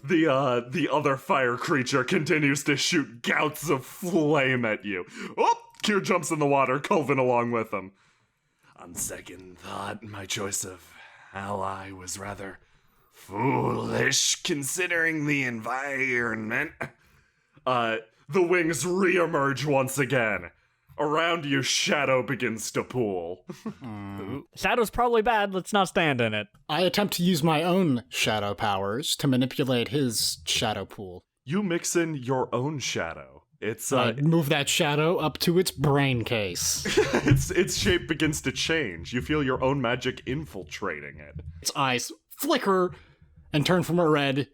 The other fire creature continues to shoot gouts of flame at you. Oh, Kier jumps in the water, Colvin along with him. On second thought, my choice of ally was rather foolish considering the environment. The wings reemerge once again. Around you, shadow begins to pool. Shadow's probably bad, let's not stand in it. I attempt to use my own shadow powers to manipulate his shadow pool. You mix in your own shadow. I move that shadow up to its brain case. its shape begins to change. You feel your own magic infiltrating it. Its eyes flicker and turn from a red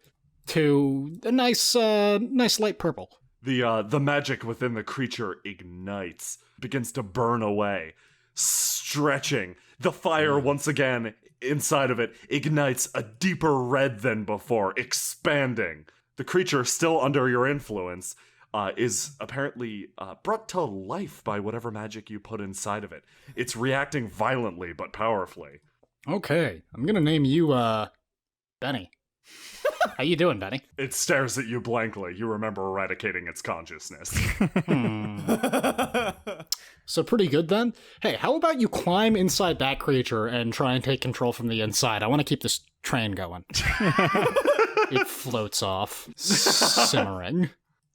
to a nice light purple. The magic within the creature ignites, begins to burn away, stretching. The fire once again inside of it ignites a deeper red than before, expanding. The creature, still under your influence, is apparently brought to life by whatever magic you put inside of it. It's reacting violently but powerfully. Okay, I'm gonna name you, Benny. How you doing, Benny? It stares at you blankly. You remember eradicating its consciousness. So pretty good then. Hey, how about you climb inside that creature and try and take control from the inside? I want to keep this train going. It floats off, simmering.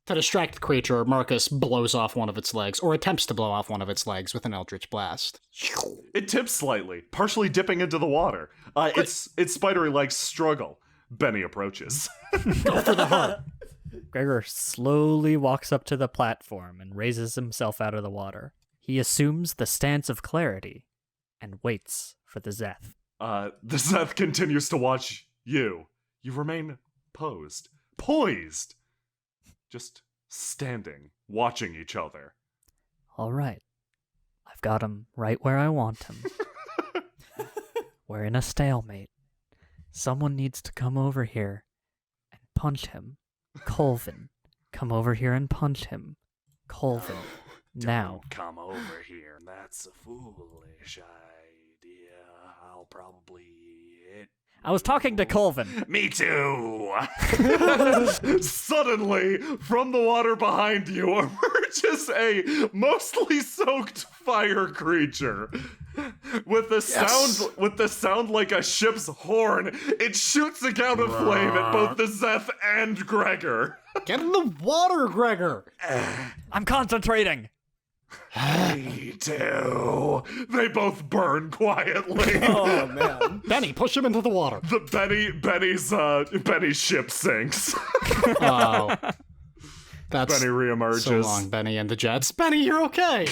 To distract the creature, Marcus blows off one of its legs, or attempts to blow off one of its legs with an eldritch blast. It tips slightly, partially dipping into the water. Its spidery legs struggle. Benny approaches. Go for the heart. Gregor slowly walks up to the platform and raises himself out of the water. He assumes the stance of clarity and waits for the Zeth. The Zeth continues to watch you. You remain poised, just standing, watching each other. All right. I've got him right where I want him. We're in a stalemate. Someone needs to come over here and punch him. Colvin, come over here and punch him. Colvin, now. Don't come over here. That's a foolish idea. I'll probably hit. I was talking to Colvin. Me too! Suddenly, from the water behind you emerges a mostly soaked fire creature. With the sound like a ship's horn, it shoots a gout of flame at both the Zeth and Gregor. Get in the water, Gregor! I'm concentrating. Me too. They both burn quietly. Oh man. Benny, push him into the water. The Benny's ship sinks. Oh. That's Benny reemerges. so long, Benny and the Jets. Benny, you're okay.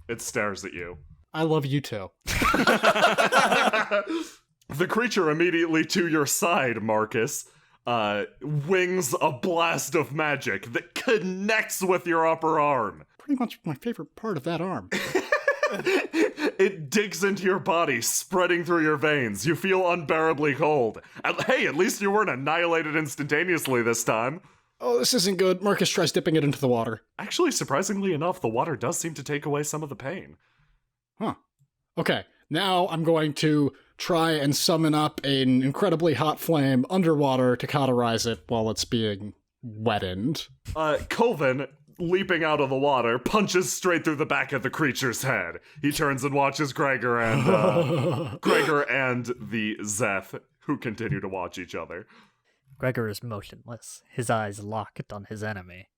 It stares at you. I love you too. The creature immediately to your side, Marcus, wings a blast of magic that connects with your upper arm. Pretty much my favorite part of that arm. It digs into your body, spreading through your veins. You feel unbearably cold. Hey, at least you weren't annihilated instantaneously this time. Oh, this isn't good. Marcus tries dipping it into the water. Actually, surprisingly enough, the water does seem to take away some of the pain. Huh. Okay, now I'm going to try and summon up an incredibly hot flame underwater to cauterize it while it's being wetted. Colvin, leaping out of the water, punches straight through the back of the creature's head. He turns and watches Gregor and the Zeth, who continue to watch each other. Gregor is motionless, his eyes locked on his enemy.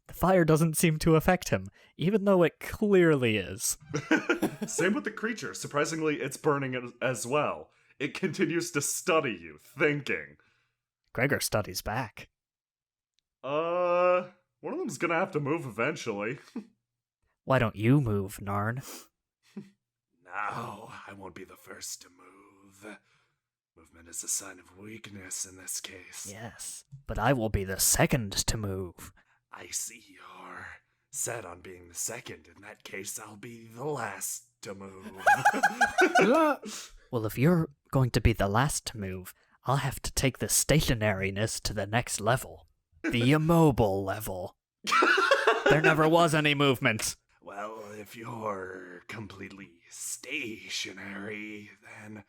The fire doesn't seem to affect him, even though it clearly is. Same with the creature. Surprisingly, it's burning as well. It continues to study you, thinking. Gregor studies back. One of them's gonna have to move eventually. Why don't you move, Narn? No, I won't be the first to move. Movement is a sign of weakness in this case. Yes, but I will be the second to move. I see you're set on being the second. In that case, I'll be the last to move. Well, if you're going to be the last to move, I'll have to take the stationariness to the next level. The immobile level. There never was any movement. Well, if you're completely stationary, then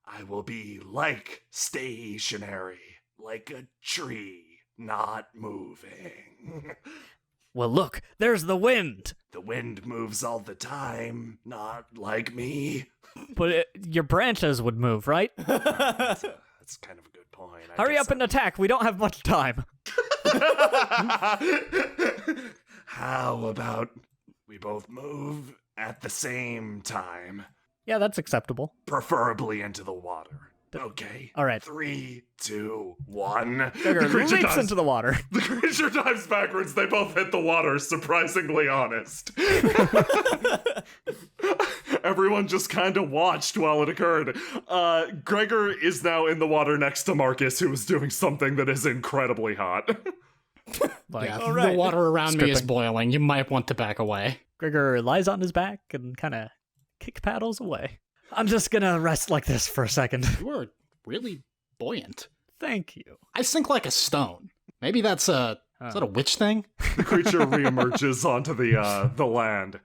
I will be like stationary. like a tree not moving. Well, look, there's the wind. The wind moves all the time, not like me. But your branches would move, right? That's kind of a good point. Hurry up and attack. We don't have much time. How about we both move at the same time? Yeah, that's acceptable. Preferably into the water. Okay. All right. 3, 2, 1. Gregor leaps into the water. The creature dives backwards. They both hit the water, surprisingly honest. Everyone just kind of watched while it occurred. Gregor is now in the water next to Marcus, who is doing something that is incredibly hot. Like, Yeah, all right. the water around me is Stripping. boiling. You might want to back away. Gregor lies on his back and kind of kick paddles away. I'm just gonna rest like this for a second. You are really buoyant. Thank you. I sink like a stone. Maybe that's is that a witch thing? The creature reemerges onto the land.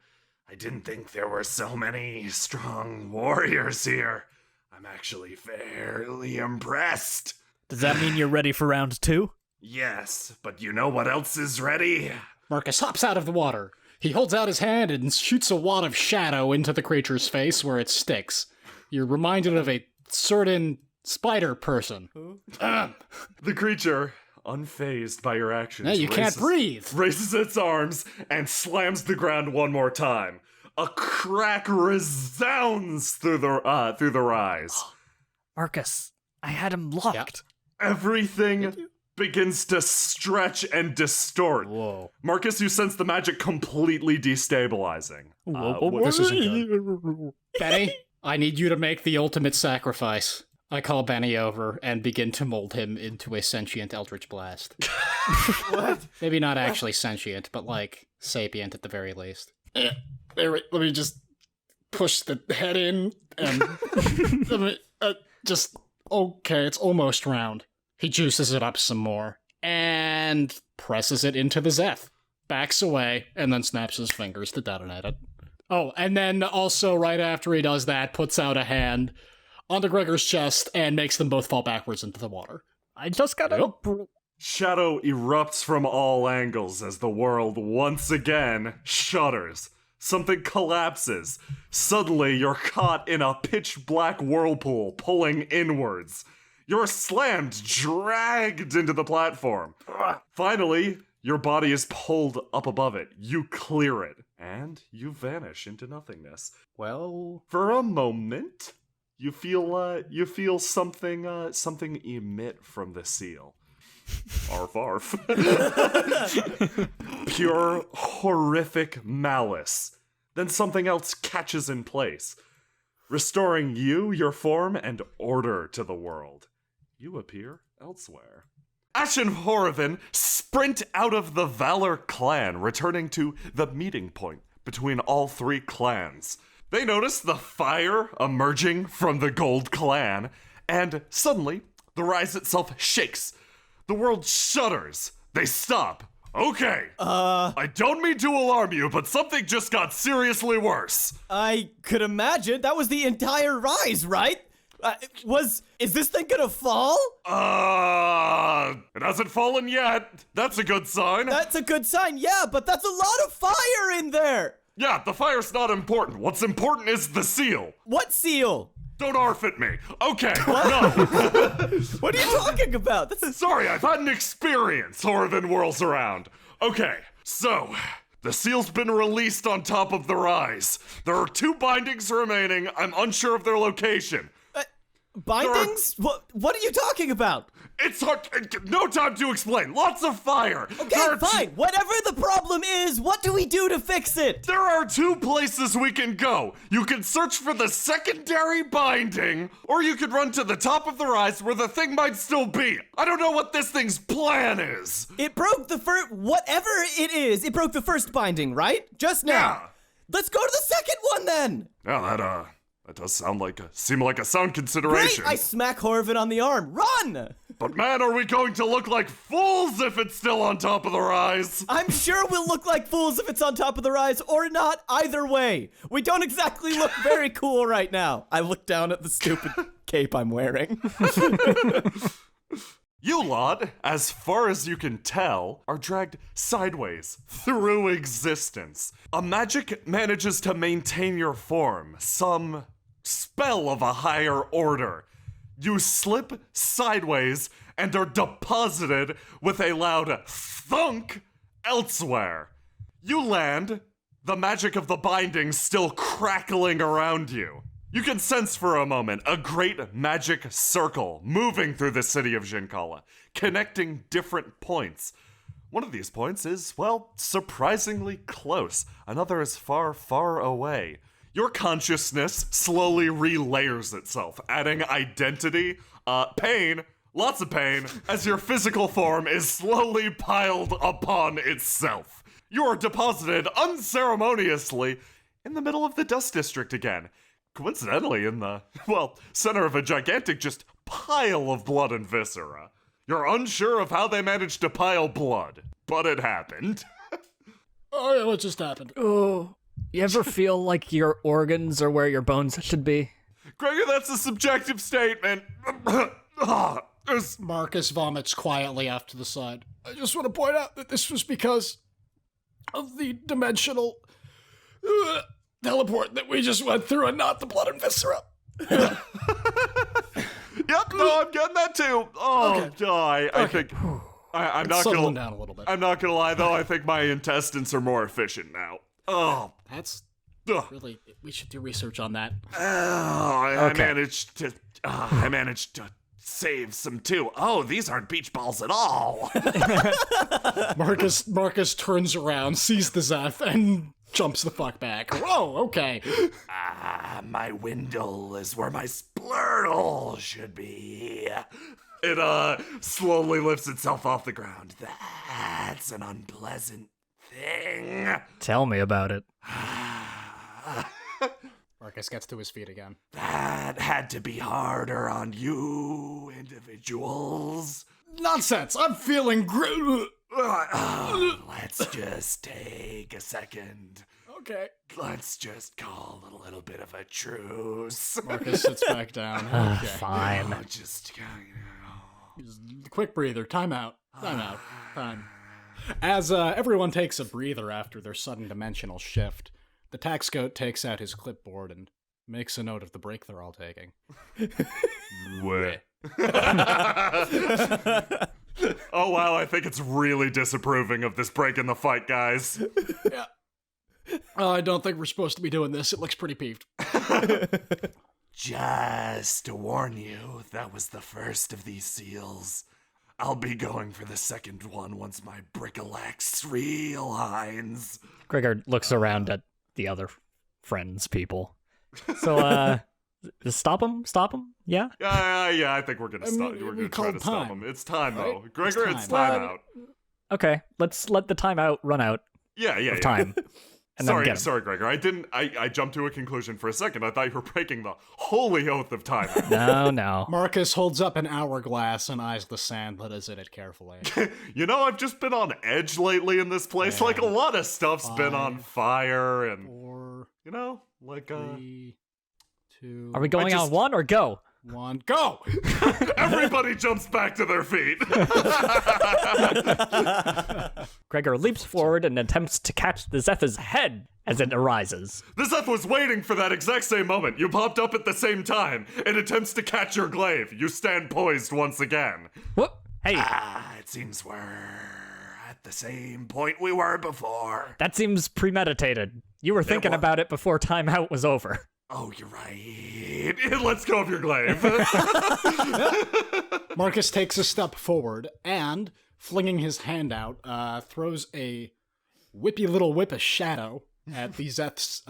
I didn't think there were so many strong warriors here. I'm actually fairly impressed. Does that mean you're ready for round 2? Yes, but you know what else is ready? Marcus hops out of the water. He holds out his hand and shoots a wad of shadow into the creature's face where it sticks. You're reminded of a certain spider person. The creature, unfazed by your actions, Now you can't breathe. raises its arms and slams the ground one more time. A crack resounds through the rise. Marcus, I had him locked. Everything begins to stretch and distort. Whoa. Marcus, you sense the magic completely destabilizing. This isn't good. Benny, I need you to make the ultimate sacrifice. I call Benny over and begin to mold him into a sentient eldritch blast. What? Maybe not actually sentient, but like sapient at the very least. Let me just push the head in and let me, okay, it's almost round. He juices it up some more and presses it into the Zeth. Backs away and then snaps his fingers to detonate it. Oh, and then also right after he does that, puts out a hand onto Gregor's chest and makes them both fall backwards into the water. I just got a... Shadow erupts from all angles as the world once again shudders. Something collapses. Suddenly, you're caught in a pitch-black whirlpool, pulling inwards. You're slammed, dragged into the platform. Finally, your body is pulled up above it. You clear it, and you vanish into nothingness. Well, For a moment, you feel something emit from the seal. Arf arf. Pure horrific malice. Then something else catches in place, restoring you, your form, and order to the world. You appear elsewhere. Ash and Horavan sprint out of the Valor clan, returning to the meeting point between all three clans. They notice the fire emerging from the Gold clan, and suddenly, the rise itself shakes. The world shudders. They stop. Okay. I don't mean to alarm you, but something just got seriously worse. I could imagine. That was the entire rise, right? Is this thing gonna fall? It hasn't fallen yet. That's a good sign. That's a good sign, yeah, but that's a lot of fire in there! Yeah, the fire's not important. What's important is the seal. What seal? Don't arf at me. Okay, no. What are you talking about? Sorry, I've had an experience. Horavan whirls around. Okay, so the seal's been released on top of the rise. There are 2 bindings remaining. I'm unsure of their location. Bindings? What are you talking about? It's hard. No time to explain. Lots of fire. Okay, fine. Whatever the problem is, what do we do to fix it? There are 2 places we can go. You can search for the secondary binding, or you could run to the top of the rise where the thing might still be. I don't know what this thing's plan is. It broke the first, whatever it is, it broke the first binding, right? Just now. Yeah. Let's go to the second one then. Yeah, that does seem like a sound consideration. Great, I smack Horavan on the arm. Run! But man, are we going to look like fools if it's still on top of the rise? I'm sure we'll look like fools if it's on top of the rise or not, either way. We don't exactly look very cool right now. I look down at the stupid cape I'm wearing. You lot, as far as you can tell, are dragged sideways through existence. A magic manages to maintain your form, some spell of a higher order. You slip sideways and are deposited with a loud thunk elsewhere. You land, the magic of the binding still crackling around you. You can sense for a moment a great magic circle moving through the city of Jinkala, connecting different points. One of these points is, well, surprisingly close. Another is far, far away. Your consciousness slowly relayers itself, adding identity, pain, lots of pain, as your physical form is slowly piled upon itself. You are deposited unceremoniously in the middle of the Dust District again. Coincidentally, in the, well, center of a gigantic just pile of blood and viscera. You're unsure of how they managed to pile blood, but it happened. Oh, yeah, what just happened? Oh, you ever feel like your organs are where your bones should be? Gregor, that's a subjective statement. Marcus vomits quietly off to the side. I just want to point out that this was because of the dimensional teleport that we just went through and not the blood and viscera. Yep, no, I'm getting that too. Oh, Okay. I think I'm not Settle gonna down a little bit. I'm not gonna lie though. I think my intestines are more efficient now. Oh, That's ugh. really, we should do research on that. I managed to save some too. Oh, these aren't beach balls at all. Marcus turns around, sees the Zeph, and jumps the fuck back. Whoa, okay. My windle is where my splurtle should be. It slowly lifts itself off the ground. That's an unpleasant thing. Tell me about it. Marcus gets to his feet again. That had to be harder on you individuals. Nonsense! I'm feeling great. Let's just take a second. Okay. Let's just call a little bit of a truce. Marcus sits back down. Okay. Fine. Quick breather. Time out. Time. As everyone takes a breather after their sudden dimensional shift, the tax goat takes out his clipboard and makes a note of the break they're all taking. Oh wow, I think it's really disapproving of this break in the fight, guys. Yeah. I don't think we're supposed to be doing this. It looks pretty peeved. Just to warn you, that was the first of these seals. I'll be going for the second one once my brickalax realigns. Gregor looks around at the other friends, people. So, stop him? Yeah? Yeah, I think we're gonna stop. mean, We're we gonna try to called stop time, him. It's time, right? though. Gregor, It's it's time. time out. Okay, let's let the timeout run out Yeah. of time. And then get him. Sorry, Gregor. I jumped to a conclusion for a second. I thought you were breaking the holy oath of time. No. Marcus holds up an hourglass and eyes the sand that is in it carefully. You know, I've just been on edge lately in this place. Yeah. Like, a lot of stuff's been on 5, fire, and, 4, you know, like, 3, 2, Are we going I on just- one or go? 1, go! everybody jumps back to their feet. Gregor leaps forward and attempts to catch the Zeph's head as it arises. The Zeph was waiting for that exact same moment. You popped up at the same time. It attempts to catch your glaive. You stand poised once again. Whoop! Hey, It seems we're at the same point we were before. that seems premeditated. You were thinking wa- about it before timeout was over. Oh, you're right. Let's go of your glaive. Marcus takes a step forward and, flinging his hand out, throws a whippy little whip of shadow at the Zeth's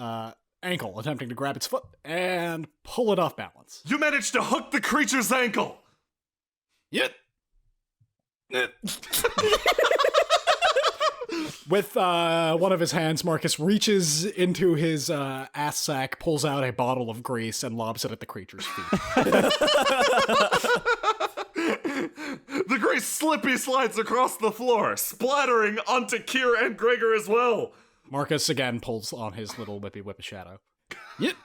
ankle, attempting to grab its foot and pull it off balance. You managed to hook the creature's ankle. Yet. With one of his hands, Marcus reaches into his ass sack, pulls out a bottle of grease, and lobs it at the creature's feet. The grease slippy slides across the floor, splattering onto Kier and Gregor as well. Marcus again pulls on his little whippy whip of shadow. Yet.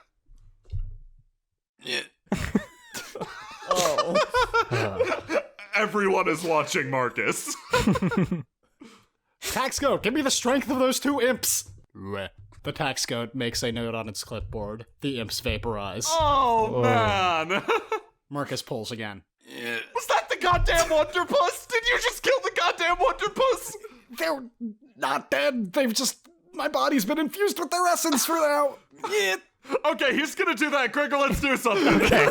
everyone is watching Marcus. Tax goat, give me the strength of those two imps. The tax goat makes a note on its clipboard. The imps vaporize. Oh, man. Marcus pulls again. Was that the goddamn Wonderpuss? Did you just kill the goddamn Wonderpuss? They're not dead. They've just... My body's been infused with their essence for now. Yeah. Okay, he's gonna do that. Gregor, let's do something. Okay.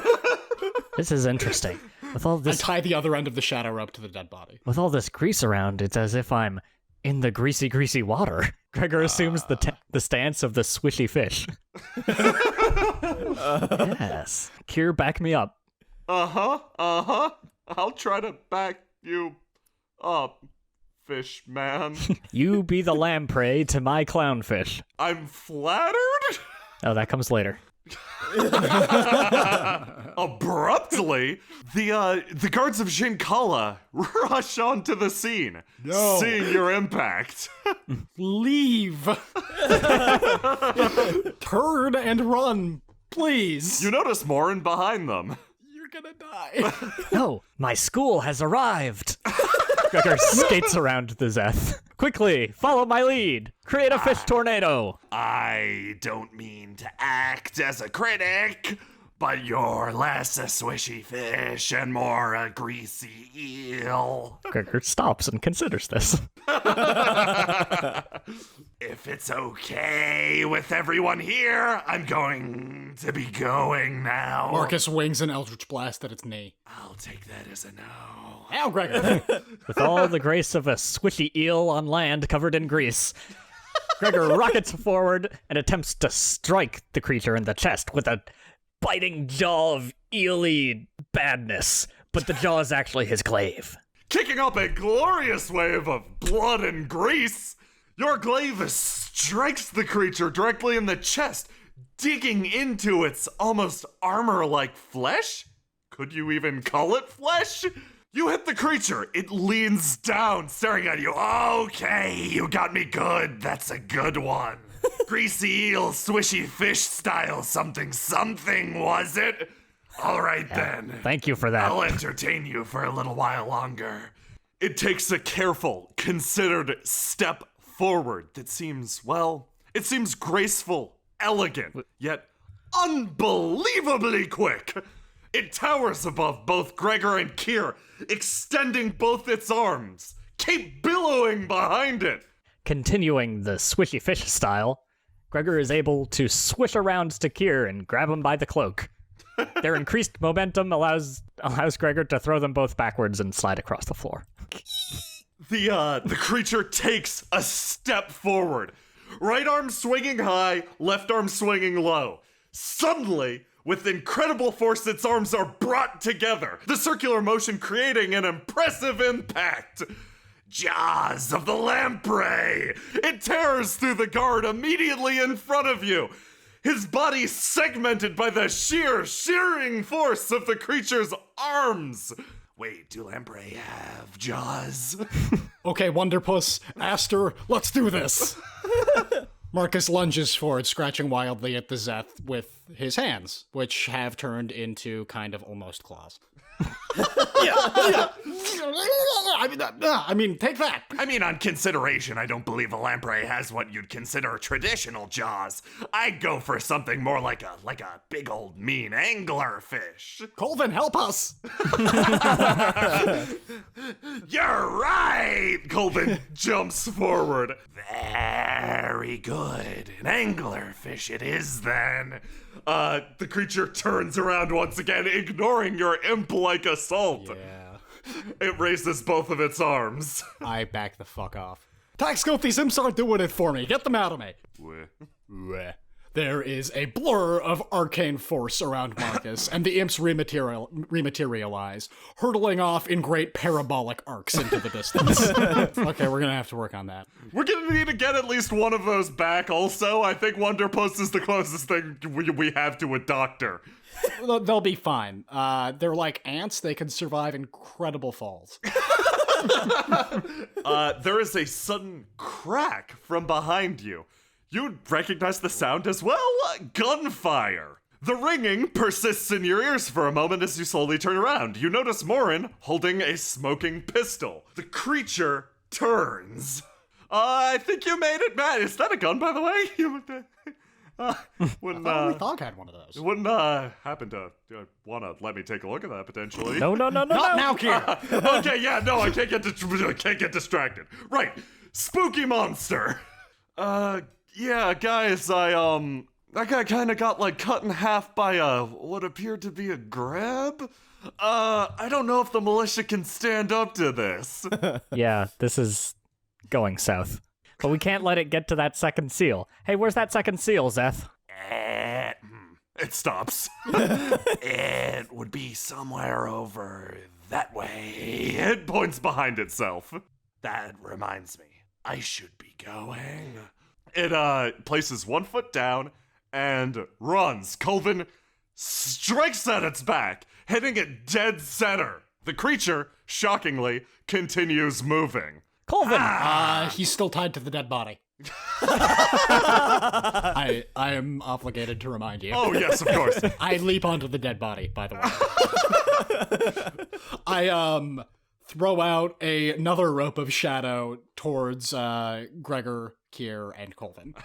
This is interesting. With all I this tie the other end of the shadow rope to the dead body. with all this grease around, it's as if I'm in the greasy, greasy water. Gregor assumes the stance of the swishy fish. Yes. Kier, back me up. I'll try to back you up, fish man. You be the lamprey to my clownfish. I'm flattered? Oh, that comes later. Abruptly, the guards of Shinkala rush onto the scene, seeing your impact. Leave. Turn and run, please. You notice Morin behind them. You're gonna die. No, my school has arrived. Gregor skates around the Zeth. Quickly, follow my lead. Create a fish tornado. I don't mean to act as a critic, but you're less a swishy fish and more a greasy eel. Gregor stops and considers this. If it's okay with everyone here, I'm going to be going now. Marcus wings an eldritch blast at its knee. I'll take that as a no. Ow, Gregor. With all the grace of a swishy eel on land covered in grease, Gregor rockets forward and attempts to strike the creature in the chest with a biting jaw of eel-y badness, but the jaw is actually his glaive. Kicking up a glorious wave of blood and grease, your glaive strikes the creature directly in the chest, digging into its almost armor-like flesh? Could you even call it flesh? You hit the creature. It leans down, staring at you. Okay, you got me good. That's a good one. Greasy eel, swishy fish style something, was it? All right then. Thank you for that. I'll entertain you for a little while longer. It takes a careful, considered step forward that seems, well, it seems graceful, elegant, yet unbelievably quick. It towers above both Gregor and Kier, extending both its arms, cape billowing behind it. Continuing the swishy fish style, Gregor is able to swish around to Kier and grab him by the cloak. Their increased momentum allows Gregor to throw them both backwards and slide across the floor. The creature takes a step forward. Right arm swinging high, left arm swinging low. Suddenly, with incredible force, its arms are brought together, the circular motion creating an impressive impact. Jaws of the lamprey! It tears through the guard immediately in front of you. His body segmented by the shearing force of the creature's arms. Wait, do lamprey have jaws? Okay, Wonderpuss, Aster, let's do this. Marcus lunges forward, scratching wildly at the Zeth with his hands, which have turned into kind of almost claws. I mean, take that. I mean, on consideration, I don't believe a lamprey has what you'd consider traditional jaws. I'd go for something more like a big old mean anglerfish. Colvin, help us. You're right! Colvin jumps forward. Very good. An anglerfish it is then. The creature turns around once again, ignoring your imp-like assault. Yeah. It raises both of its arms. I back the fuck off. Taxscope, these imps aren't doing it for me. Get them out of me. There is a blur of arcane force around Marcus, and the imps rematerialize, hurtling off in great parabolic arcs into the distance. Okay, we're gonna have to work on that. We're gonna need to get at least one of those back also. I think Wonderpuss is the closest thing we have to a doctor. They'll be fine. They're like ants. They can survive incredible falls. There is a sudden crack from behind you. You recognize the sound as well? Gunfire. The ringing persists in your ears for a moment as you slowly turn around. You notice Morin holding a smoking pistol. The creature turns. I think you made it, Matt. Is that a gun, by the way? Wouldn't Only Thog had one of those. wouldn't happen to want to let me take a look at that potentially? No. Not now, Kier. Okay, yeah, no, I can't get distracted. Right, spooky monster. Yeah, guys, I kind of got like cut in half by what appeared to be a grab. I don't know if the militia can stand up to this. Yeah, this is going south. But we can't let it get to that second seal. Hey, where's that second seal, Zeth? It stops. It would be somewhere over that way. It points behind itself. That reminds me, I should be going. It places one foot down and runs. Colvin strikes at its back, hitting it dead center. The creature, shockingly, continues moving. Colvin! He's still tied to the dead body. I am obligated to remind you. Oh, yes, of course. I leap onto the dead body, by the way. I throw out another rope of shadow towards Gregor, Kier, and Colvin.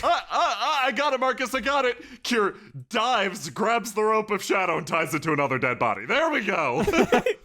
I got it, Marcus, I got it. Kier dives, grabs the rope of shadow, and ties it to another dead body. There we go.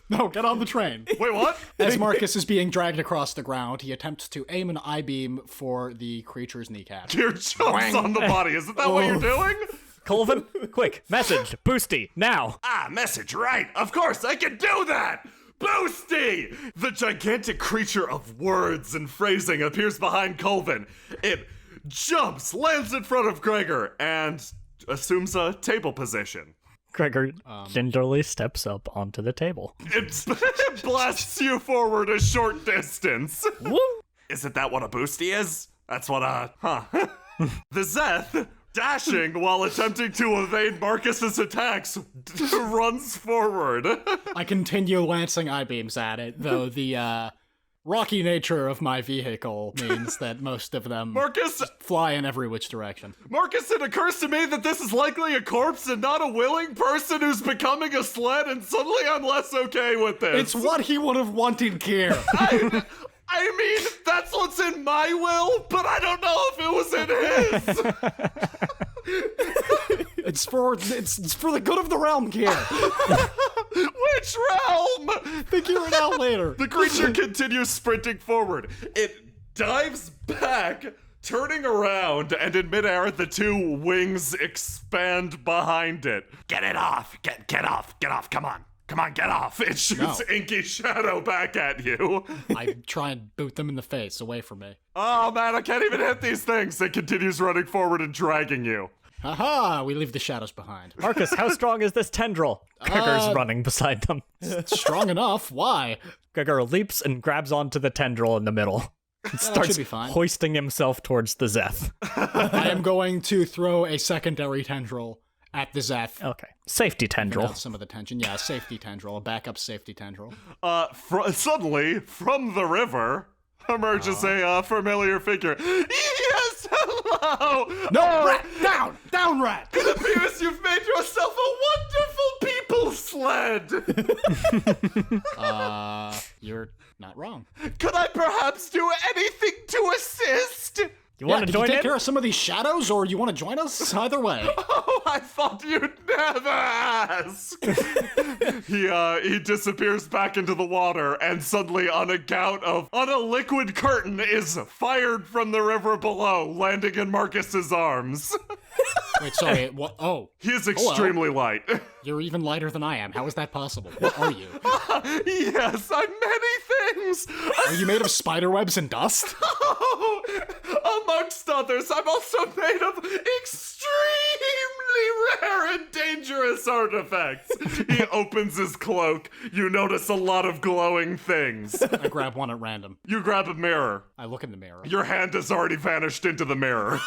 No, get on the train. Wait, what? As Marcus is being dragged across the ground, he attempts to aim an I-beam for the creature's kneecap. Kier jumps on the body. Isn't that what you're doing? Colvin, quick, message, Boosty, now. Message, right. Of course, I can do that. Boosty! The gigantic creature of words and phrasing appears behind Colvin. It jumps, lands in front of Gregor, and assumes a table position. Gregor gingerly steps up onto the table. It blasts you forward a short distance. Woo! Isn't that what a boosty is? That's what The Zeth, dashing while attempting to evade Marcus's attacks, runs forward. I continue lancing I-beams at it, though the rocky nature of my vehicle means that most of them Marcus, fly in every which direction. it occurs to me that this is likely a corpse and not a willing person who's becoming a sled, and suddenly I'm less okay with this. It's what he would have wanted, Kier. I mean, that's what's in my will, but I don't know if it was in his. It's for the good of the realm, Kier. Which realm? Figure it out later. The creature continues sprinting forward. It dives back, turning around, and in midair, the two wings expand behind it. Get it off. Get off. Come on, get off. It shoots inky shadow back at you. I try and boot them in the face, away from me. Oh man, I can't even hit these things. It continues running forward and dragging you. Haha, we leave the shadows behind. Marcus, how strong is this tendril? Gregor's running beside them. Strong enough, why? Gregor leaps and grabs onto the tendril in the middle. And starts should be fine. hoisting himself towards the Zeth. I am going to throw a secondary tendril at the Zeth. Okay. Safety tendril. Out some of the tension. Yeah, safety tendril, a backup safety tendril. Suddenly, from the river, emerges a familiar figure. Yes, hello! No, rat! Down, rat! It appears you've made yourself a wonderful people sled! You're not wrong. Could I perhaps do anything to assist? You want to did join you take in? care of some of these shadows, or you want to join us? Either way. Oh, I thought you'd never ask. He disappears back into the water, and suddenly on a liquid curtain is fired from the river below, landing in Marcus's arms. Wait, sorry, what? Oh. He is extremely light. You're even lighter than I am. How is that possible? What are you? Yes, I'm many things. Are you made of spider webs and dust? Oh, amongst others, I'm also made of extremely rare and dangerous artifacts. He opens his cloak. You notice a lot of glowing things. I grab one at random. You grab a mirror. I look in the mirror. Your hand has already vanished into the mirror.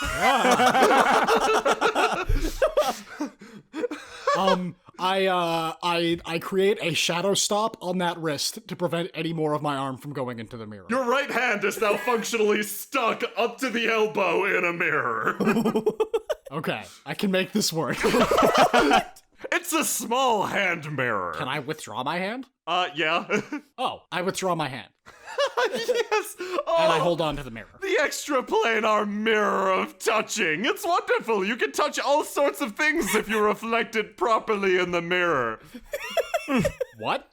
I create a shadow stop on that wrist to prevent any more of my arm from going into the mirror. Your right hand is now functionally stuck up to the elbow in a mirror. Okay, I can make this work. It's a small hand mirror. Can I withdraw my hand? Yeah. Oh, I withdraw my hand. Yes. Oh, And I hold on to the mirror. the extra planar mirror of touching. It's wonderful. You can touch all sorts of things if you reflect it properly in the mirror. What?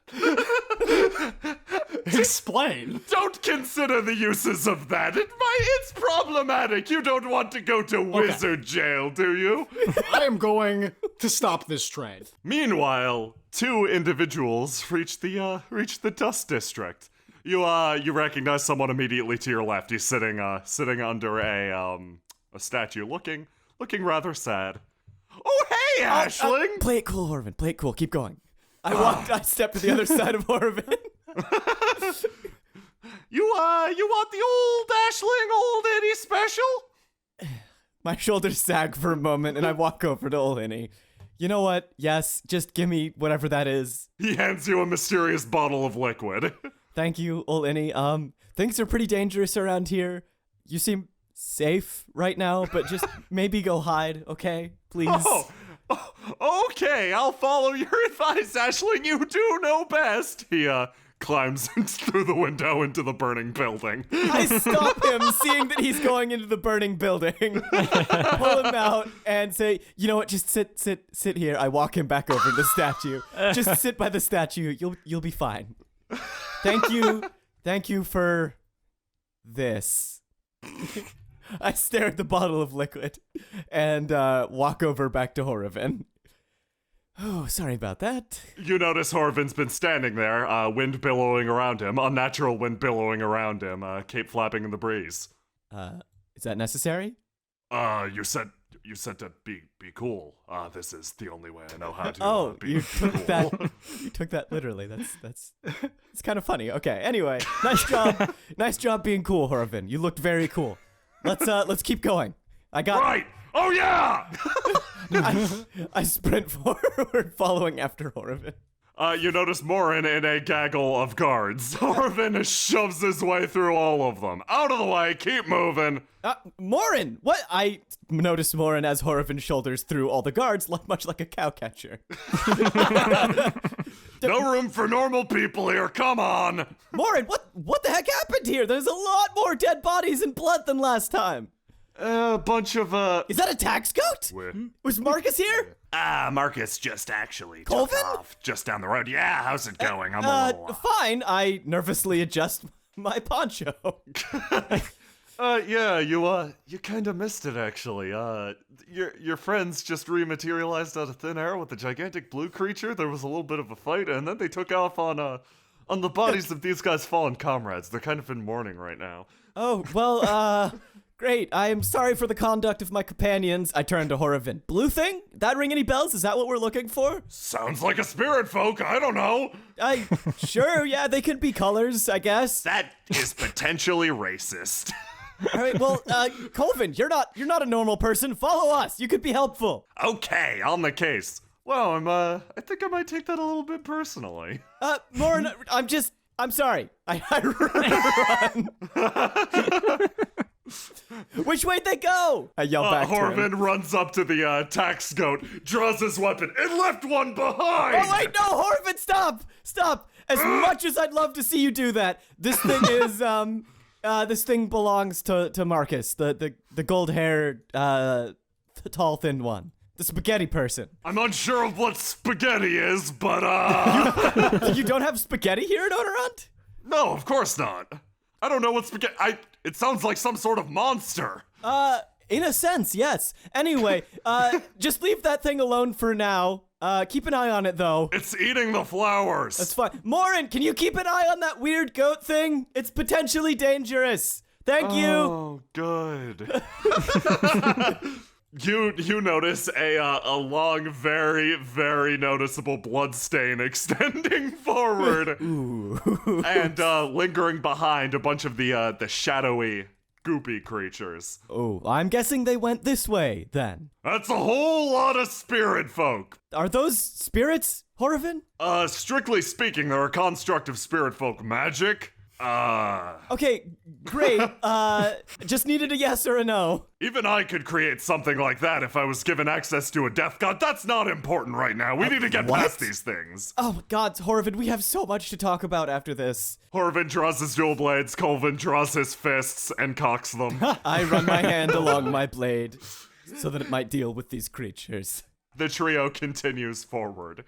Explain. Don't consider the uses of that. It's problematic. You don't want to go to wizard jail, do you? I am going to stop this train. Meanwhile, two individuals reach the dust district. You recognize someone immediately to your left. He's sitting under a statue, looking rather sad. Oh, hey, Ashling! Play it cool, Horvin. Play it cool. Keep going. I stepped to the other side of Horvin. You want the old Ashling, old Eddie special? My shoulders sag for a moment, and I walk over to Old Innie. You know what? Yes, just give me whatever that is. He hands you a mysterious bottle of liquid. Thank you, Old Innie. Things are pretty dangerous around here. You seem safe right now, but just maybe go hide, okay? Please. Oh, okay, I'll follow your advice, Ashling. You do know best. He climbs through the window into the burning building. I stop him, seeing that he's going into the burning building. Pull him out and say, you know what? Just sit here. I walk him back over to the statue. Just sit by the statue. You'll be fine. Thank you for this. I stare at the bottle of liquid and walk over back to Horvin. Oh, sorry about that. You notice Horvin's been standing there, wind billowing around him, unnatural wind billowing around him, cape flapping in the breeze. Is that necessary? You said to be cool. This is the only way I know how to be you cool. took that. You took that literally. That's it's kind of funny. Okay. Anyway, nice job. Nice job being cool, Horvin. You looked very cool. Let's keep going. I got Right! Oh yeah! I sprint forward, following after Horvin. You notice Morin in a gaggle of guards. Horvin shoves his way through all of them. Out of the way, keep moving. Morin! What? I notice Morin as Horvin shoulders through all the guards, much like a cowcatcher. No room for normal people here, come on! Morin, what the heck happened here? There's a lot more dead bodies and blood than last time. A bunch of, Is that a tax goat? Was Marcus here? Marcus just actually Colvin? took off just down the road. Yeah, how's it going? I'm a little... Fine. I nervously adjust my poncho. Yeah, you kind of missed it, actually. Your friends just rematerialized out of thin air with a gigantic blue creature. There was a little bit of a fight, and then they took off on the bodies of these guys' fallen comrades. They're kind of in mourning right now. Oh, well, great. I am sorry for the conduct of my companions. I turn to Horvin. Blue thing? That ring any bells? Is that what we're looking for? Sounds like a spirit folk, I don't know. Sure, yeah, they could be colors, I guess. That is potentially racist. All right, well, Colvin, you're not a normal person. Follow us. You could be helpful. Okay, on the case. Well, I think I might take that a little bit personally. Morin, I'm sorry. I run. Which way'd they go? I yell back to him. Horvin runs up to the tax goat, draws his weapon, and left one behind! Oh, wait, no, Horvin, stop! Stop! As much as I'd love to see you do that, this thing is, this thing belongs to Marcus, the gold-haired, tall, thin one. The spaghetti person. I'm unsure of what spaghetti is, but, You don't have spaghetti here at Odorant? No, of course not. I don't know what spaghetti... It sounds like some sort of monster. In a sense, yes. Anyway, just leave that thing alone for now. Keep an eye on it, though. It's eating the flowers. That's fine. Morin, can you keep an eye on that weird goat thing? It's potentially dangerous. Thank you. Oh, good. You notice a long, very, very noticeable blood stain extending forward. Ooh. And lingering behind a bunch of the shadowy, goopy creatures. Oh, I'm guessing they went this way, then. That's a whole lot of spirit folk. Are those spirits, Horvin? Strictly speaking, they're a construct of spirit folk magic. Okay, great. Just needed a yes or a no. Even I could create something like that if I was given access to a death god. That's not important right now. We need to get past these things. Oh my god, Horvin, we have so much to talk about after this. Horvin draws his dual blades, Colvin draws his fists and cocks them. I run my hand along my blade so that it might deal with these creatures. The trio continues forward.